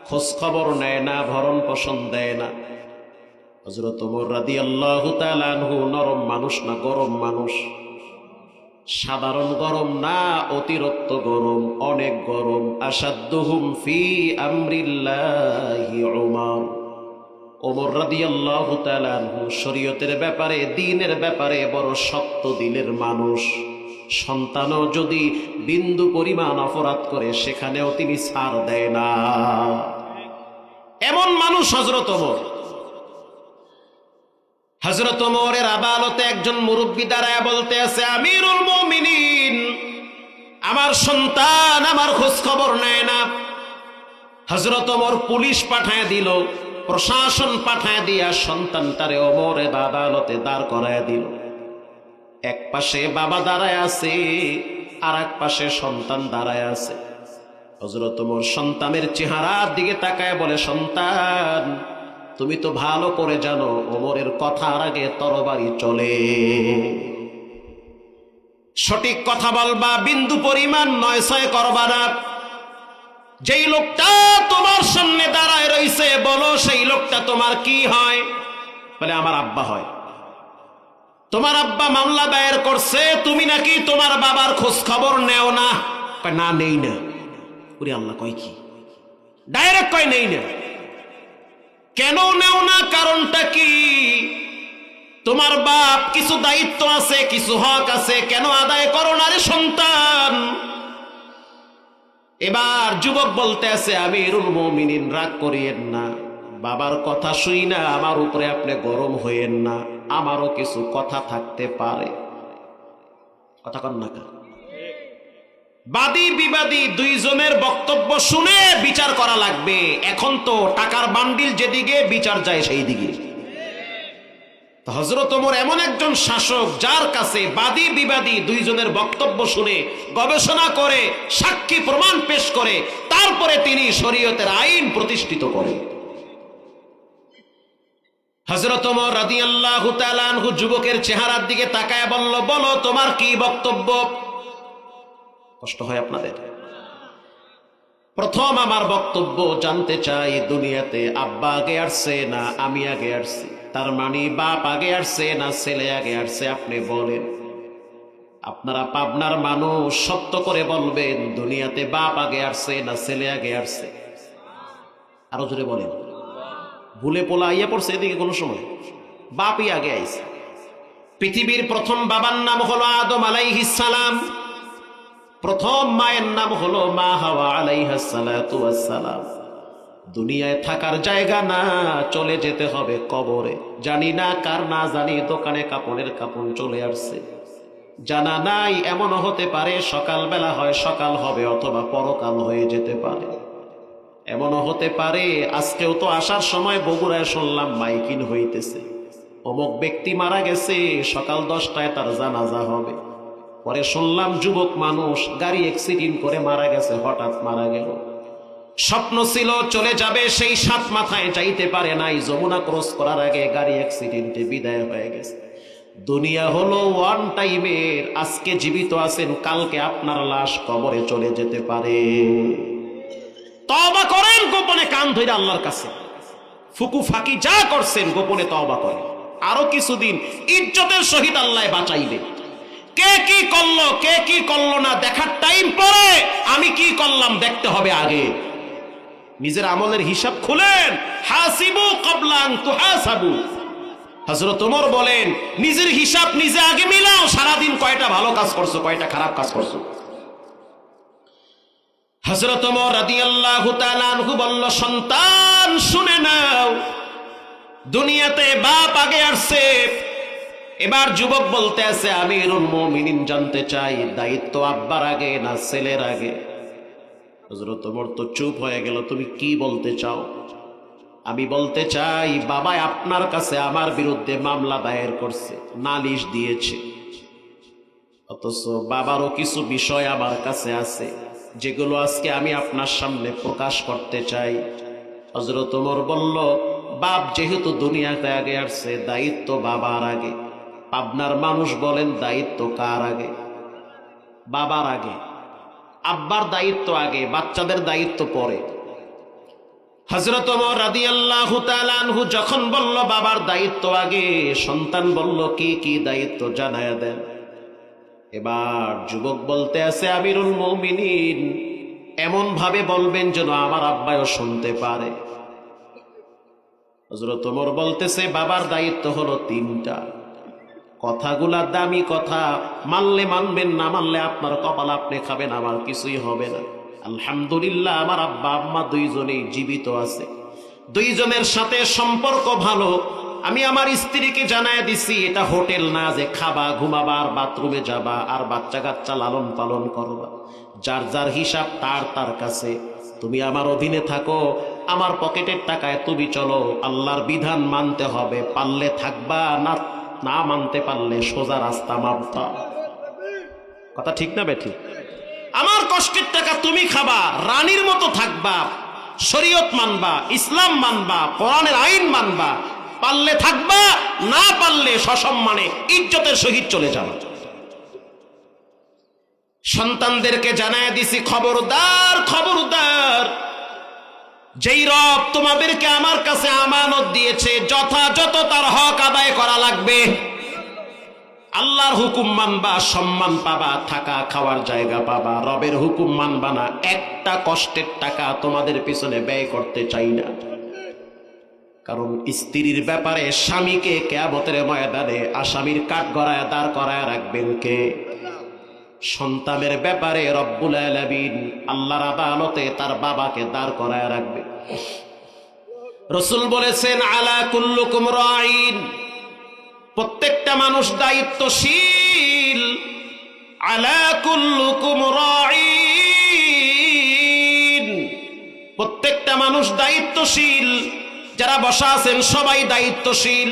খোঁজ খবর নেয় না, ভরণ পোষণ দেয় না। হযরত ওমর রাদিয়াল্লাহু তাআলা আনহু নরম মানুষ না গরম মানুষ? সাধারণ গরম না, অতিরিক্ত গরম, অনেক গরম। আসাদ্দুহুম ফি আমরিল্লাহি উমর। ওমর রাদিয়াল্লাহু তাআলা আনহু শরীয়তের ব্যাপারে, দ্বীনের ব্যাপারে বড় শক্ত দিলের মানুষ। সন্তানও যদি বিন্দু পরিমাণ অপরাধ করে সেখানেও তিনি ছাড় দেয় না, এমন মানুষ হযরত ওমর। হযরত ওমরের আদালতে একজন মুরব্বী দাঁড়ায় বলতে আছে, আমিরুল মুমিনিন, আমার সন্তান আমার খোঁজ খবর নেয় না। হযরত ওমর পুলিশ পাঠায় দিল, প্রশাসন পাঠায় দিয়া সন্তানটারে ওমরের আদালতে দাঁড় করায় দিল। এক পাশে বাবা দাঁড়ায় আছে, আর এক পাশে সন্তান দাঁড়ায় আছে। হযরত ওমর সন্তানের চেহারার দিকে তাকায় বলে, সন্তান, তুমি তো ভালো করে জানো ওমরের কথার আগে তরবারি চলে। সঠিক কথা বলবা, বিন্দু পরিমাণ নয় ছয় করবা না। যেই লোকটা তোমার সামনে দাঁড়ায় রইছে, বলো সেই লোকটা তোমার কি হয়? বলে, আমার আব্বা হয়। তোমার আব্বা মামলা দায়ের করছে, তুমি নাকি তোমার বাবার খোঁজ খবর নেও না? কয়, না, নেই না। ওরে আল্লাহ, কয় কি? ডাইরেক্ট কয়, নেই না। কেন নেও না? কারণটা কি? তোমার বাপ কিছু দায়িত্ব আছে, কিছু হক আছে, কেন আদায় করো না রে সন্তান? এবার যুবক বলতে আছে, আমিরুল মুমিনিন, রাগ করিয়েন না, বাবার কথা শুই না আমার উপরে আপনি গরম হইয়েন না, আমারও কিছু কথা থাকতে পারে। কথা কন না কেন? বাদী বিবাদী দুইজনের বক্তব্য শুনে বিচার করা লাগবে। এখন তো টাকার বান্ডিল যেদিকে, বিচার যায় সেই দিকে। হযরত ওমর এমন একজন শাসক, যার কাছে বাদী বিবাদী দুইজনের বক্তব্য শুনে, গবেষণা করে, সাক্ষী প্রমাণ পেশ করে, তারপরে তিনি শরীয়তের আইন প্রতিষ্ঠিত করেন। হযরত ওমর রাদিয়াল্লাহু তাআলা আনহু যুবকের চেহারার দিকে তাকায় বলল, বলো তোমার কি বক্তব্য? কষ্ট হয় আপনাদের? প্রথম আমার বক্তব্য জানতে চাই, দুনিয়াতে আব্বা আগে আসছে না আমি আগে আসছি? তার মানে বাপ আগে আসছে না ছেলে আগে আসছে? আপনি বলেন। আপনারা পাবনার মানুষ, সত্য করে বলবেন, দুনিয়াতে বাপ আগে আসছে না ছেলে আগে আসছে? আরো জোরে বলেন। ভুলে পোলা আইয়া পড়ছে এদিকে কোনো সময়? বাপই আগে আইছে। পৃথিবীর প্রথম বাবার নাম হলো আদম আলাইহিস সালাম, প্রথম মায়ের নাম হলো মা হাওয়া আলাইহাস সালাতু ওয়াস সালাম। দুনিয়ায় থাকার জায়গা না, চলে যেতে হবে কবরে। জানি না কার না জানি দোকানে কাপড়ের কাপড় চলে আসছে, জানা নাই এমনও হতে পারে সকালবেলা হয় সকাল হবে, অথবা পরকাল হয়ে যেতে পারে। এমনও হতে পারে আজকেও তো আসার সময় বগুড়ায় শুনলাম মাইকিং হইতেছে, অমুক ব্যক্তি মারা গেছে, সকাল 10টায় তার জানাজা হবে। পরে শুনলাম যুবক মানুষ গাড়ি অ্যাক্সিডেন্ট করে মারা গেছে, হঠাৎ মারা গেল। স্বপ্ন ছিল চলে যাবে, সেই 7 মাথায় যাইতে পারে নাই, যমুনা ক্রস করার আগে গাড়ি অ্যাক্সিডেন্টে বিদায় হয়ে গেছে। দুনিয়া হলো ওয়ান টাইমের, আজকে জীবিত আছেন, কালকে আপনার লাশ কবরে চলে যেতে পারে। তওবা করেন গোপনে, কান ধরে আল্লাহর কাছে। ফুকু ফাঁকি যা করছেন গোপনে তওবা করেন। আরো কিছুদিন ইজ্জতের সহিত আল্লাহ বাঁচাইবে। কে কি করলো কে কি করলো না দেখার টাইম পরে, আমি কি করলাম দেখতে হবে আগে। নিজের আমলের হিসাব খুলেন। হাসিবু ক্বাবলা আন তুহাসাবু। হযরত ওমর বলেন, নিজের হিসাব নিজে আগে মিলাও, সারাদিন কয়টা ভালো কাজ করছো, কয়টা খারাপ কাজ করছো। হযরত ওমর রাদিয়াল্লাহু তাআলা আনহু বলল, সন্তান শুনে নাও, দুনিয়াতে বাপ আগে আসছে। এবার যুবক বলতে আছে, আমিরুল মুমিনিন, জানতে চাই দায়িত্ব আব্বার আগে না ছেলের আগে? হযরত ওমর তো চুপ হয়ে গেল। তুমি কি বলতে চাও? আমি বলতে চাই, বাবা আপনার কাছে আমার বিরুদ্ধে মামলা দায়ের করছে, নালিশ দিয়েছে, অথচ বাবারও কিছু বিষয় আমার কাছে আছে যেগুলো আজকে আমি আপনার সামনে প্রকাশ করতে চাই। হযরত ওমর বলল, বাপ যেহেতু দুনিয়াতে আগে আসছে, দায়িত্ব বাবার আগে। পাবনার মানুষ বলেন, দায়িত্ব কার আগে? বাবার আগে। আব্বার দায়িত্ব আগে, বাচ্চাদের দায়িত্ব পরে। হযরত ওমর রাদিয়াল্লাহু তাআলা আনহু যখন বলল বাবার দায়িত্ব আগে, সন্তান বলল, কি কি দায়িত্ব জানায়া দেন। এবার যুবক বলতে আছে, আমিরুল মুমিনিন, এমন ভাবে বলবেন যেন আমার আব্বাও শুনতে পারে। হযরত ওমর বলতেছে, বাবার দায়িত্ব হলো 3টা। কথাগুলা দামি কথা, মানলে মানবেন, না মানলে আপনার কপাল আপনি খাবেন, আমার কিছুই হবে না। আলহামদুলিল্লাহ আমার আব্বা আম্মা দুইজনেই জীবিত আছে, দুইজনের সাথে সম্পর্ক ভালো। আমি আমার স্ত্রীকে জানায় দিছি, এটা হোটেল না যে খাবা, ঘুমাবা, আর বাথরুমে যাবা, আর বাচ্চা কাচ্চা লালন পালন করবা। যার যার হিসাব তার তার কাছে। তুমি আমার অধীনে থাকো, আমার পকেটের টাকায় তুমি চলো। আল্লাহর বিধান মানতে হবে, পারলে থাকবা, না না মানতে পারলে সোজা রাস্তা মাপবা। কথা ঠিক না বেঠিক? আমার কষ্টের টাকা তুমি খাবা, রানীর মতো থাকবা, শরীয়ত মানবা, ইসলাম মানবা, কোরআনের আইন মানবা। পারলে থাকবা, না পারলে সসম্মানে ইজ্জতের সহিত চলে যাবা। সন্তানদেরকে জানায় দিছি, খবরদার খবরদার, যেই রব তোমাদেরকে আমার কাছে আমানত দিয়েছে, যথাযথ তার হক আদায় করা লাগবে। আল্লাহর হুকুম মানবা, সম্মান পাবা, থাকা খাওয়ার জায়গা পাবা। রবের হুকুম মানবা না, একটা কষ্টের টাকা তোমাদের পিছনে ব্যয় করতে চাই না। কারণ স্ত্রীর ব্যাপারে স্বামীকে কিয়ামতের ময়দানে আসামির কাঠগড়ায় দাঁড় করায় রাখবেন কে? সন্তানের ব্যাপারে রব্বুল আলামিন আল্লাহর আদালতে তার বাবাকে দাঁড় করায় রাখবে। রাসূল বলেছেন, আলা কুল্লুকুম রাঈন, প্রত্যেকটা মানুষ দায়িত্বশীল। আলা কুল্লুকুম রাঈন, প্রত্যেকটা মানুষ দায়িত্বশীল। যারা বসা আছেন সবাই দায়িত্বশীল।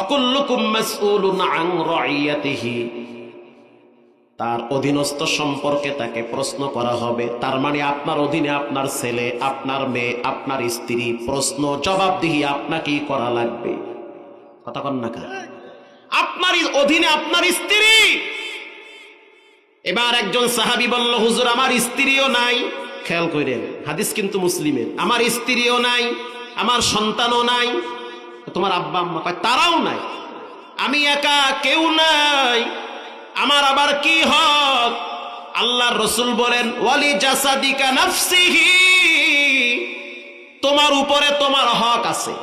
অকুল্লুকুম মাসউলুন আন রাইয়াতিহি, তার অধীনস্থ সম্পর্কে তাকে প্রশ্ন করা হবে। তার মানে আপনার অধীনে আপনার ছেলে, আপনার মেয়ে, আপনার স্ত্রী, প্রশ্ন জবাবদিহি আপনাকেই করা লাগবে। কথা কন না কা? আপনার অধীনে আপনার স্ত্রী। এবার একজন সাহাবী বলল, হুজুর আমার স্ত্রীও নাই। খেয়াল করেন, হাদিস কিন্তু মুসলিমের। আমার স্ত্রীও নাই, আমার সন্তানও নাই। তোমার আব্বা আম্মা? কয় তারাও নাই। আমি একা, কেউ নাই। আমার আবার কি হক? আল্লাহর রাসূল বলেন, ওয়ালি জাসাদিকা নাফসিহি, তোমার উপরে তোমার হক আছে।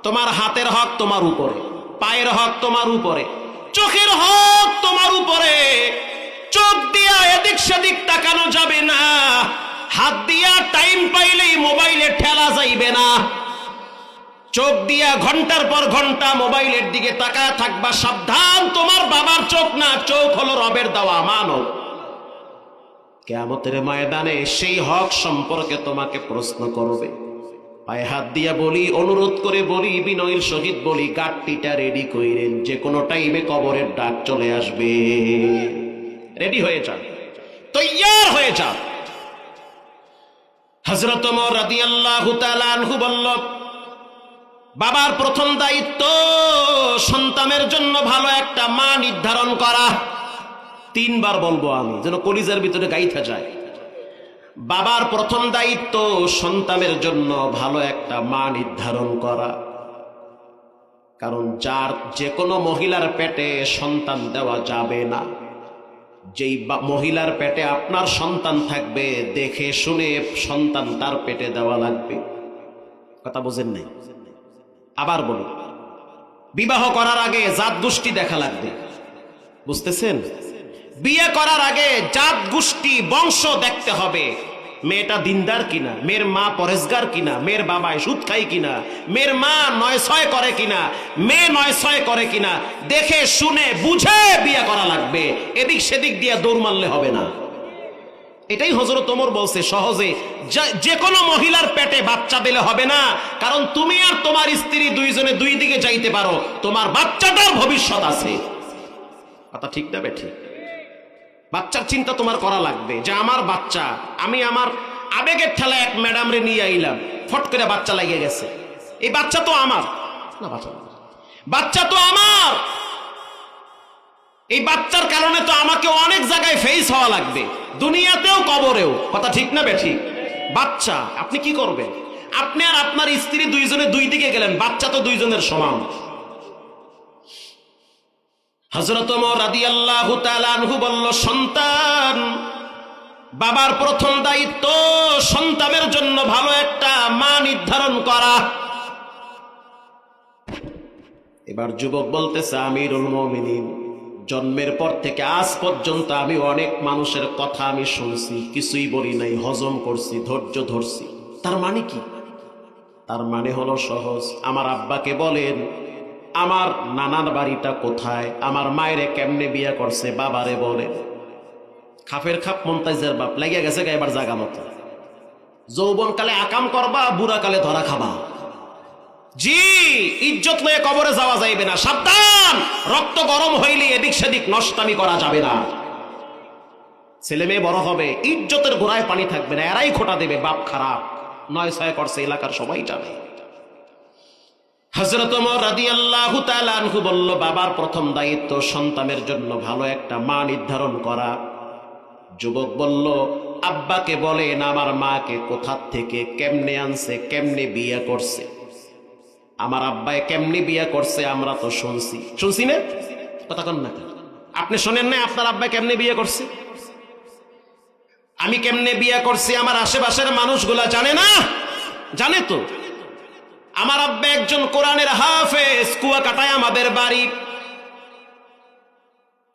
তোমার হাতের হক তোমার উপরে, পায়ের হক তোমার উপরে, চোখের হক তোমার উপরে। চোখ দিয়া এদিক সেদিক তাকানো যাবে না, হাত দিয়া টাইম পাইলেই মোবাইলে ঠেলা যাইবে না। চোখ দিয়া ঘন্টার পর ঘন্টা মোবাইলের দিকে তাকায় থাকবা। সাবধান, তোমার বাবার চোখ না, চোখ হলো রবের দেওয়া আমানত। কিয়ামতের ময়দানে সেই হক সম্পর্কে তোমাকে প্রশ্ন করবে। পায়ে হাত দিয়া বলি, অনুরোধ করে বলি, বিনয়ের সহিত বলি, গাট্টিটা রেডি কইরেন, যে কোনো টাইমে কবরের ডাক চলে আসবে। রেডি হয়ে যান, তৈয়ার হয়ে যান। হযরত ওমর রাদিয়াল্লাহু তাআলা আনহু বলল, বাবার প্রথম দায়িত্ব সন্তানের জন্য ভালো একটা মা নির্ধারণ করা। 3 বার বলবো আমি, যেন কলিজার ভিতরে গাইথা যায়। বাবার প্রথম দায়িত্ব সন্তানের জন্য ভালো একটা মা নির্ধারণ করা। কারণ যার যে কোনো মহিলার পেটে সন্তান দেওয়া যাবে না। যেই মহিলার পেটে আপনার সন্তান থাকবে, দেখে শুনে সন্তান তার পেটে দেওয়া লাগবে। কথা বোঝেন নাই? আবার বলি, বিবাহ করার আগে জাত গোষ্ঠী দেখা লাগবে। বুঝতেছেন? বিয়ে করার আগে জাত গোষ্ঠী বংশ দেখতে হবে। মেয়েটা দিনদার কিনা, মেয়ের মা পরেশগার কিনা, মেয়ের বাবায় সুদ খায় কিনা, মেয়ের মা 9-6 করে কিনা, মেয়ে 9-6 করে কিনা, দেখে শুনে বুঝে বিয়ে করা লাগবে। এদিক সেদিক দিয়ে দৌড় মারলে হবে না। এটাই হযরত ওমর বলছে, সহজে যে কোনো মহিলার পেটে বাচ্চা দিলে হবে না। কারণ তুমি আর তোমার স্ত্রী দুইজনে দুই দিকে যাইতে পারো, তোমার বাচ্চাটার ভবিষ্যৎ আছে। কথা ঠিক না বেঠিক? বাচ্চার চিন্তা তোমার করা লাগবে, যে আমার বাচ্চা, আমি আমার আবেগের ঠেলা এক ম্যাডাম রে নিয়ে আইলাম, ফট করে বাচ্চা লেগে গেছে। এই বাচ্চা তো আমার না, বাচ্চা তো আমার। এই বাচ্চার কারণে তো আমাকে অনেক জায়গায় ফেস হওয়া লাগবে, দুনিয়াতেও কবরেও। কথা ঠিক না বেঠিক? বাচ্চা, আপনি কি করবেন? আপনি আর আপনার স্ত্রী দুইজনে দুই দিকে গেলেন, বাচ্চা তো দুইজনের সমান। হযরত ওমর রাদিয়াল্লাহু তাআলা আনহু বলল, সন্তান, বাবার প্রথম দায়িত্ব সন্তানের জন্য ভালো একটা মা নির্ধারণ করা। এবার যুবক বলতেছে, আমিরুল মুমিনিন, জন্মের পর থেকে আজ পর্যন্ত আমি অনেক মানুষের কথা আমি শুনছি, কিছুই বলি নাই, হজম করছি, ধৈর্য ধরছি। তার মানে কি? তার মানে হলো সহজ। আমার আব্বাকে বলেন আমার নানার বাড়িটা কোথায়, আমার মায়েরে কেমনে বিয়ে করছে, বাবারে বলেন। খাপের খাপ মন্তাজের বাপ লাগিয়া গেছে এবার জাগা মতো। যৌবনকালে আকাম করবা, বুড়াকালে ধরা খাবা। জি, ইজ্জত লয়ে কবরে যাওয়া যাইবে না, সাবধান। রক্ত গরম হইলে এদিক সেদিক নষ্টামি করা যাবে না। ছেলে মেয়ে বড় হবে, ইজ্জতের গোড়ায় পানি থাকবে না, এরাই খোটা দেবে বাপ খারাপ, নয় ছয় করছে, এলাকার সবাই জানে। হযরত ওমর রাদিয়াল্লাহু তাআলা আনহু বলল, বাবার প্রথম দায়িত্ব সন্তানের জন্য ভালো একটা মা নির্ধারণ করা। যুবক বলল, আব্বাকে বলেন আমার মাকে কোথা থেকে কেমনে আনছে, কেমনে বিয়ে করছে। আমার আব্বায় কেমনে বিয়ে করছে আমরা তো শুনছি না? কথা কন না, আপনি শোনেন না আপনার আব্বা কেমনে বিয়ে করছে? আমি কেমনে বিয়ে করছি আমার আশেপাশের মানুষগুলা জানে না? জানে তো। আমার আব্বা একজন কোরআনের হাফেজ, কুয়াকাটায় আমাদের বাড়ি।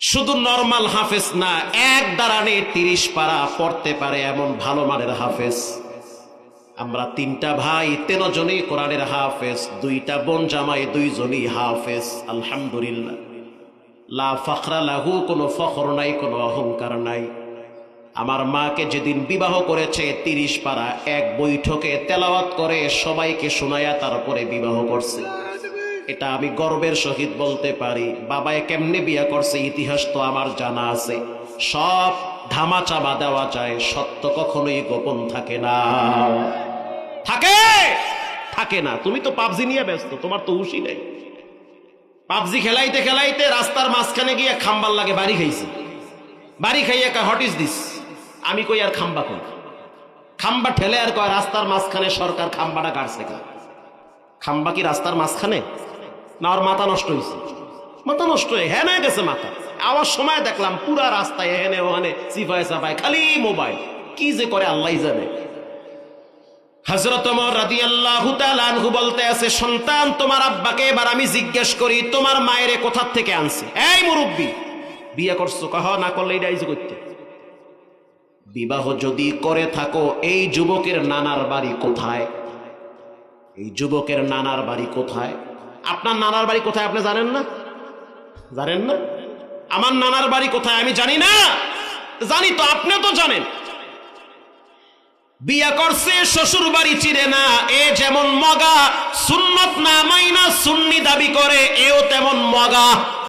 শুধু নরমাল হাফেজ না, এক দাঁড়ানে 30 পারা পড়তে পারে এমন ভালো মানের হাফেজ। আমরা 3টা ভাই, 13 জনই কোরআনের হাফেজ, 2টা বোন জামাই, 2 জনই হাফেজ। আলহামদুলিল্লাহ, লা ফখরা লাহু, কোনো ফখর নাই, কোনো অহংকার নাই। আমার মাকে যেদিন বিবাহ করেছে 30 পারা এক বৈঠকে তেলাওয়াত করে সবাইকে শোনায়া তারপরে বিবাহ করছে। এটা আমি গর্বের সহিত বলতে পারি। বাবায় কেমনে বিয়া করছে ইতিহাস তো আমার জানা আছে। সব ধামাচাপা দেওয়া যায়, সত্য কখনোই গোপন থাকে না। থাকে না। তুমি তো পাবজি নিয়ে ব্যস্ত, তোমার তো হুঁশই নাই। পাবজি খেলাইতে খেলাইতে রাস্তার মাঝখানে গিয়ে খাম্বার লাগে বাড়ি খাইছি। বাড়ি খাইয়া কয় হোয়াট ইজ দিস? আমি কই আর খাম্বা কই? খাম্বা ঠেলে আর কয় রাস্তার মাঝখানে সরকার খাম্বাটা কাটছে। খাম্বা কি রাস্তার মাঝখানে? না, ওর মাথা নষ্ট হয়েছে। মাথা নষ্ট হয়ে হেনে গেছে মাথা। আওয়ার সময় দেখলাম পুরা রাস্তায় এখানে ওখানে সিফায় সাফায় খালি মোবাইল, কি যে করে আল্লাহই জানে। হযরত ওমর রাদিয়াল্লাহু তাআলা আনহু বলতে আছে, সন্তান, তোমার আব্বাকে এবার আমি জিজ্ঞেস করি তোমার মায়েরে কোথা থেকে আনছে। এই মুরব্বী, বিয়ে করছো? কহ না করলে এটা ইজ করতে। বিবাহ যদি করে থাকো, এই যুবকের নানার বাড়ি কোথায়? এই যুবকের নানার বাড়ি কোথায়? আপনার নানার বাড়ি কোথায় আপনি জানেন না? জানেন না? আমার নানার বাড়ি কোথায় আমি জানি না? জানি তো, আপনি তো জানেন। বিয়া করছে শ্বশুর বাড়ি চিনে না। এ যেমন মগা, সুন্নত না মাইনা সুন্নি দাবি করে, এও তেমন মগা।